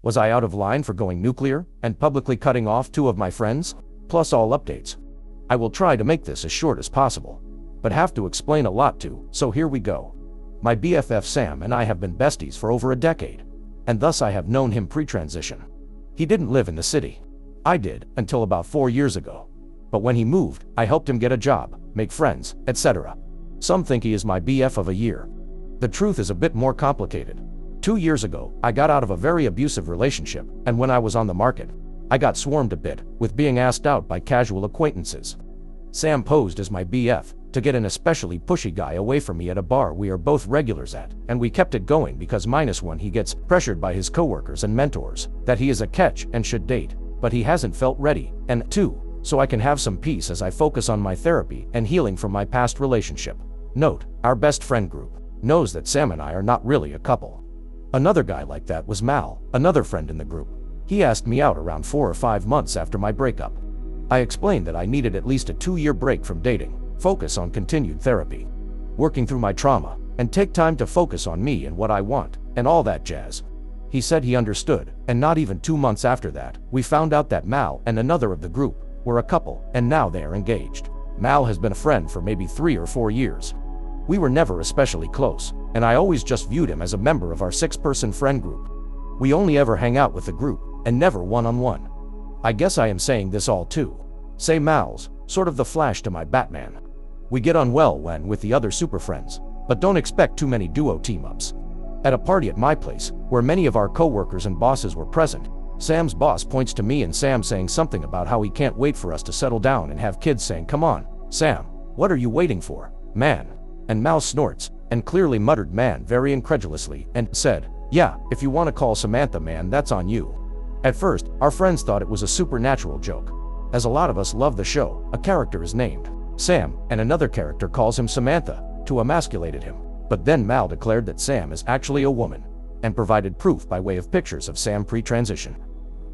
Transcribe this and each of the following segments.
Was I out of line for going nuclear and publicly cutting off 2 of my friends? Plus all updates. I will try to make this as short as possible, but have to explain a lot too, so here we go. My BFF Sam and I have been besties for over a decade, and thus I have known him pre-transition. He didn't live in the city. I did, until about 4 years ago. But when he moved, I helped him get a job, make friends, etc. Some think he is my BF of a year. The truth is a bit more complicated. 2 years ago, I got out of a very abusive relationship, and when I was on the market, I got swarmed a bit, with being asked out by casual acquaintances. Sam posed as my BF, to get an especially pushy guy away from me at a bar we are both regulars at, and we kept it going because -1 he gets pressured by his coworkers and mentors, that he is a catch and should date, but he hasn't felt ready, and 2, so I can have some peace as I focus on my therapy and healing from my past relationship. Note, our best friend group knows that Sam and I are not really a couple. Another guy like that was Mal, another friend in the group. He asked me out around 4 or 5 months after my breakup. I explained that I needed at least a 2-year break from dating, focus on continued therapy, working through my trauma, and take time to focus on me and what I want, and all that jazz. He said he understood, and not even 2 months after that, we found out that Mal and another of the group were a couple, and now they are engaged. Mal has been a friend for maybe 3 or 4 years. We were never especially close, and I always just viewed him as a member of our 6-person friend group. We only ever hang out with the group, and never one-on-one. I guess I am saying this all too. Say Mal's, sort of the Flash to my Batman. We get on well when with the other super friends, but don't expect too many duo team-ups. At a party at my place, where many of our co-workers and bosses were present, Sam's boss points to me and Sam saying something about how he can't wait for us to settle down and have kids, saying, "Come on, Sam, what are you waiting for, man?" And Mal snorts, and clearly muttered "man" very incredulously, and said, "Yeah, if you want to call Samantha man, that's on you." At first, our friends thought it was a supernatural joke. As a lot of us love the show, a character is named Sam, and another character calls him Samantha, to emasculated him. But then Mal declared that Sam is actually a woman, and provided proof by way of pictures of Sam pre-transition.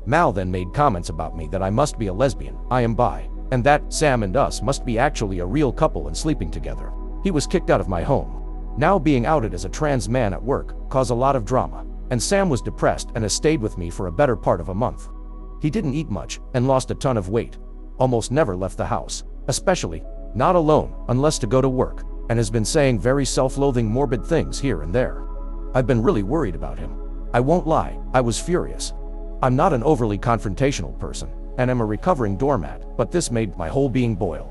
Mal then made comments about me that I must be a lesbian, I am bi, and that Sam and us must be actually a real couple and sleeping together. He was kicked out of my home. Now being outed as a trans man at work caused a lot of drama, and Sam was depressed and has stayed with me for a better part of a month. He didn't eat much and lost a ton of weight, almost never left the house, especially not alone unless to go to work, and has been saying very self-loathing morbid things here and there. I've been really worried about him. I won't lie, I was furious. I'm not an overly confrontational person, and am a recovering doormat, but this made my whole being boil.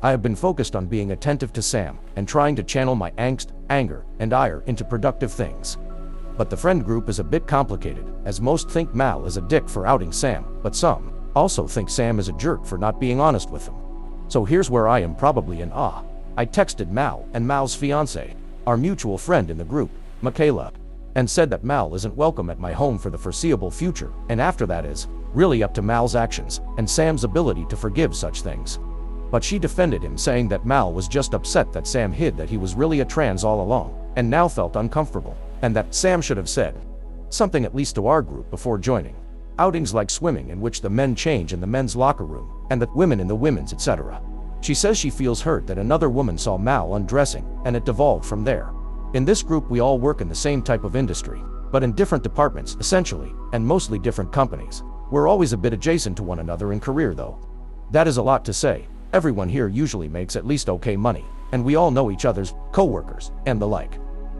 I have been focused on being attentive to Sam, and trying to channel my angst, anger, and ire into productive things. But the friend group is a bit complicated, as most think Mal is a dick for outing Sam, but some also think Sam is a jerk for not being honest with them. So here's where I am probably in awe. I texted Mal and Mal's fiancée, our mutual friend in the group, Michaela, and said that Mal isn't welcome at my home for the foreseeable future, and after that is really up to Mal's actions and Sam's ability to forgive such things. But she defended him, saying that Mal was just upset that Sam hid that he was really a trans all along, and now felt uncomfortable, and that Sam should have said something at least to our group before joining. Outings like swimming, in which the men change in the men's locker room, and the women in the women's, etc. She says she feels hurt that another woman saw Mal undressing, and it devolved from there. In this group we all work in the same type of industry, but in different departments essentially, and mostly different companies. We're always a bit adjacent to one another in career though. That is a lot to say. Everyone here usually makes at least okay money, and we all know each other's co-workers, and the like.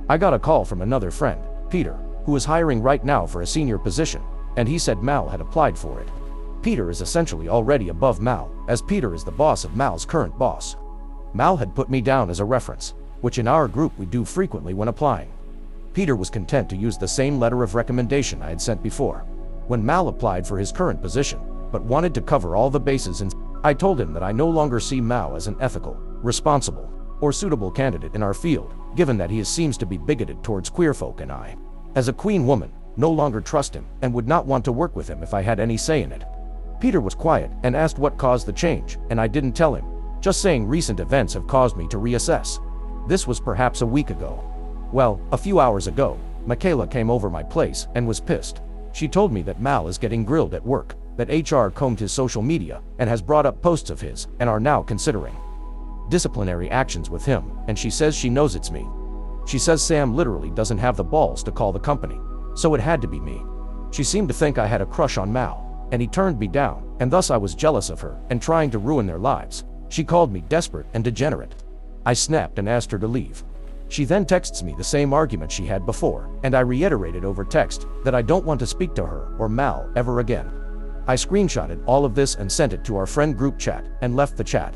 I got a call from another friend, Peter, who is hiring right now for a senior position, and he said Mal had applied for it. Peter is essentially already above Mal, as Peter is the boss of Mal's current boss. Mal had put me down as a reference, which in our group we do frequently when applying. Peter was content to use the same letter of recommendation I had sent before, when Mal applied for his current position, but wanted to cover all the bases. And I told him that I no longer see Mal as an ethical, responsible, or suitable candidate in our field, given that he seems to be bigoted towards queer folk, and I, as a queen woman, no longer trust him and would not want to work with him if I had any say in it. Peter was quiet and asked what caused the change, and I didn't tell him, just saying recent events have caused me to reassess. This was perhaps a week ago. Well, a few hours ago, Michaela came over my place and was pissed. She told me that Mal is getting grilled at work, that HR combed his social media and has brought up posts of his and are now considering disciplinary actions with him, and she says she knows it's me. She says Sam literally doesn't have the balls to call the company, so it had to be me. She seemed to think I had a crush on Mal, and he turned me down, and thus I was jealous of her and trying to ruin their lives. She called me desperate and degenerate. I snapped and asked her to leave. She then texts me the same argument she had before, and I reiterated over text that I don't want to speak to her or Mal ever again. I screenshotted all of this and sent it to our friend group chat and left the chat.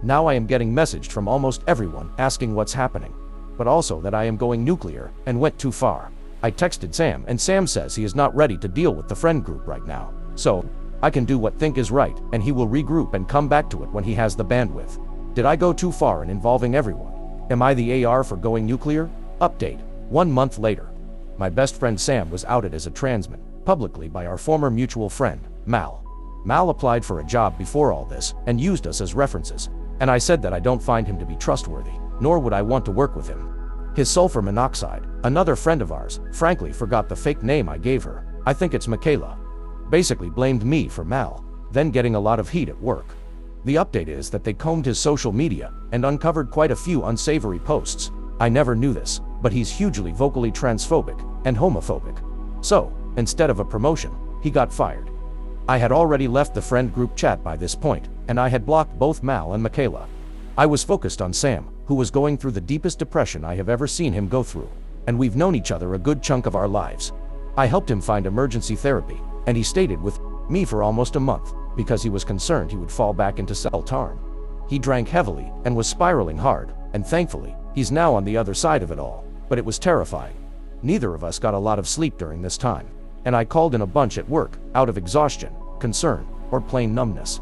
Now I am getting messaged from almost everyone asking what's happening, but also that I am going nuclear and went too far. I texted Sam and Sam says he is not ready to deal with the friend group right now, so I can do what think is right and he will regroup and come back to it when he has the bandwidth. Did I go too far in involving everyone? Am I the AR for going nuclear? Update. 1 month later. My best friend Sam was outed as a transman, publicly by our former mutual friend, Mal. Mal applied for a job before all this and used us as references, and I said that I don't find him to be trustworthy, nor would I want to work with him. His sulfur monoxide, another friend of ours, frankly forgot the fake name I gave her, I think it's Michaela, basically blamed me for Mal, then getting a lot of heat at work. The update is that they combed his social media and uncovered quite a few unsavory posts. I never knew this, but he's hugely vocally transphobic and homophobic. So, instead of a promotion, he got fired. I had already left the friend group chat by this point, and I had blocked both Mal and Michaela. I was focused on Sam, who was going through the deepest depression I have ever seen him go through, and we've known each other a good chunk of our lives. I helped him find emergency therapy, and he stayed with me for almost a month, because he was concerned he would fall back into self-harm. He drank heavily and was spiraling hard, and thankfully, he's now on the other side of it all, but it was terrifying. Neither of us got a lot of sleep during this time, and I called in a bunch at work, out of exhaustion, concern, or plain numbness.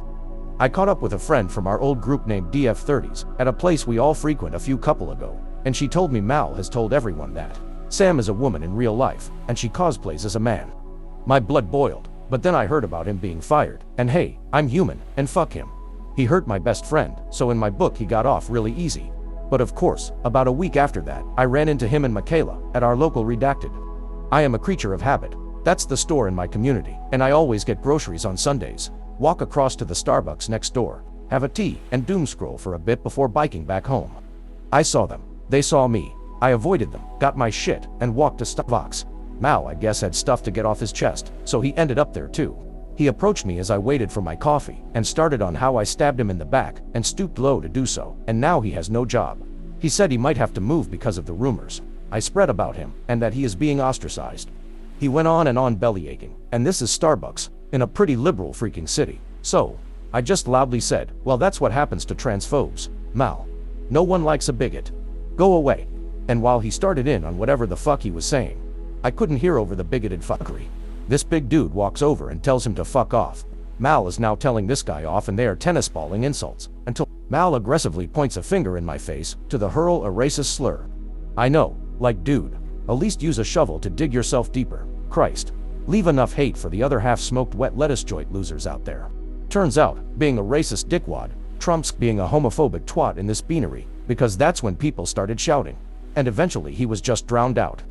I caught up with a friend from our old group named DF30s at a place we all frequent a few couple ago, and she told me Mal has told everyone that Sam is a woman in real life, and she cosplays as a man. My blood boiled, but then I heard about him being fired, and hey, I'm human, and fuck him. He hurt my best friend, so in my book he got off really easy. But of course, about a week after that, I ran into him and Michaela at our local Redacted. I am a creature of habit. That's the store in my community, and I always get groceries on Sundays, walk across to the Starbucks next door, have a tea, and doom scroll for a bit before biking back home. I saw them. They saw me. I avoided them, got my shit, and walked to Starbucks. Mal, I guess, had stuff to get off his chest, so he ended up there too. He approached me as I waited for my coffee, and started on how I stabbed him in the back, and stooped low to do so, and now he has no job. He said he might have to move because of the rumors I spread about him, and that he is being ostracized. He went on and on belly aching, and this is Starbucks, in a pretty liberal freaking city. So, I just loudly said, well, that's what happens to transphobes, Mal. No one likes a bigot. Go away. And while he started in on whatever the fuck he was saying, I couldn't hear over the bigoted fuckery. This big dude walks over and tells him to fuck off. Mal is now telling this guy off and they are tennis balling insults, until Mal aggressively points a finger in my face to the hurl a racist slur. I know, like dude, at least use a shovel to dig yourself deeper. Christ. Leave enough hate for the other half-smoked wet lettuce joint losers out there. Turns out, being a racist dickwad trumps being a homophobic twat in this beanery, because that's when people started shouting. And eventually he was just drowned out.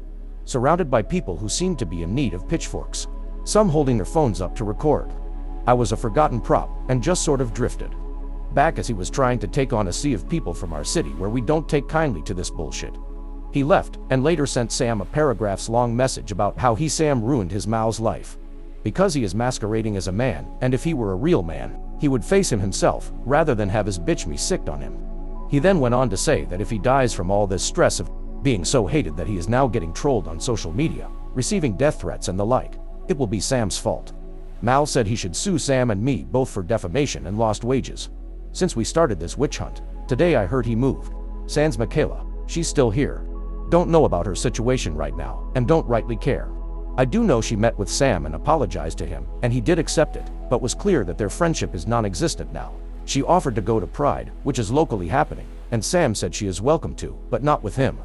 Surrounded by people who seemed to be in need of pitchforks. Some holding their phones up to record. I was a forgotten prop, and just sort of drifted back as he was trying to take on a sea of people from our city where we don't take kindly to this bullshit. He left, and later sent Sam a paragraphs-long message about how Sam ruined his Mal's life. Because he is masquerading as a man, and if he were a real man, he would face him himself, rather than have his bitch me sicked on him. He then went on to say that if he dies from all this stress of being so hated that he is now getting trolled on social media, receiving death threats and the like, it will be Sam's fault. Mal said he should sue Sam and me both for defamation and lost wages. Since we started this witch hunt, today I heard he moved. Sans Michaela, she's still here. Don't know about her situation right now, and don't rightly care. I do know she met with Sam and apologized to him, and he did accept it, but was clear that their friendship is non-existent now. She offered to go to Pride, which is locally happening, and Sam said she is welcome to, but not with him.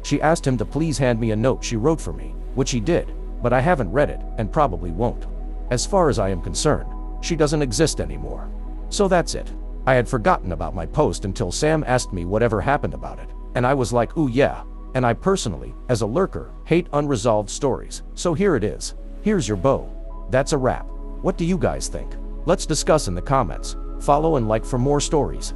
She asked him to please hand me a note she wrote for me, which he did, but I haven't read it, and probably won't. As far as I am concerned, she doesn't exist anymore. So that's it. I had forgotten about my post until Sam asked me whatever happened about it, and I was like, ooh yeah. And I personally, as a lurker, hate unresolved stories, so here it is. Here's your bow. That's a wrap. What do you guys think? Let's discuss in the comments. Follow and like for more stories.